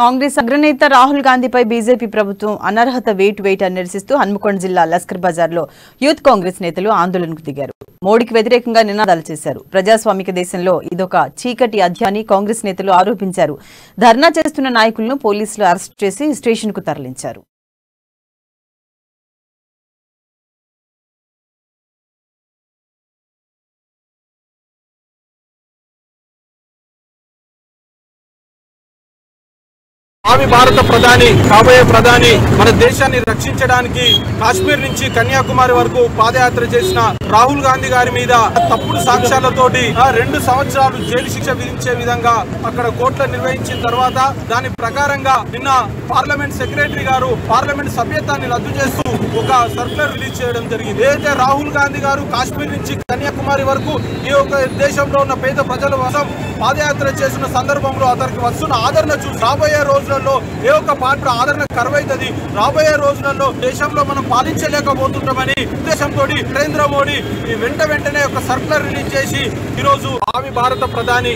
కాంగ్రెస్ అగ్రనేత రాహుల్ గాంధీపై బీజేపీ ప్రభుత్వం అనర్హత వేటు నిరసిస్తూ హన్మకొండ జిల్లా లస్కర్ బజార్లో యూత్ కాంగ్రెస్ నేతలు ఆందోళనకు దిగారు. మోడీకి వ్యతిరేకంగా నినాదాలు చేశారు. ప్రజాస్వామిక దేశంలో ఇదొక చీకటి అధ్యాయాన్ని కాంగ్రెస్ నేతలు ఆరోపించారు. ధర్నా చేస్తున్న నాయకులను పోలీసులు అరెస్టు చేసి స్టేషన్కు తరలించారు. భావి భారత ప్రధాని కాబోయే ప్రధాని మన దేశాన్ని రక్షించడానికి కాశ్మీర్ నుంచి కన్యాకుమారి వరకు పాదయాత్ర చేసిన రాహుల్ గాంధీ గారి మీద తప్పుడు సాక్ష్యాలతోటి 2 సంవత్సరాలు జైలు శిక్ష విధించే విధంగా అక్కడ కోర్టులో నిర్వహించిన తర్వాత దాని ప్రకారంగా నిన్న పార్లమెంట్ సెక్రటరీ గారు పార్లమెంట్ సభ్యత్వాన్ని రద్దు చేస్తూ ఒక సర్క్యులర్ రిలీజ్ చేయడం జరిగింది. ఏదైతే రాహుల్ గాంధీ గారు కాశ్మీర్ నుంచి కన్యాకుమారి వరకు ఈ యొక్క దేశంలో ఉన్న పేద ప్రజల కోసం పాదయాత్ర చేసిన సందర్భంలో అతనికి వస్తున్న ఆదరణ చూసి రాబోయే రోజులలో ఏ ఒక్క పార్టీ ఆదరణ కరువైతుంది. రాబోయే రోజులలో దేశంలో మనం పాలించలేకపోతుంటామని ఉద్దేశంతో నరేంద్ర మోడీ వెంటనే ఒక సర్క్యులర్ రిలీజ్ చేసి ఈరోజు భావి భారత ప్రధాని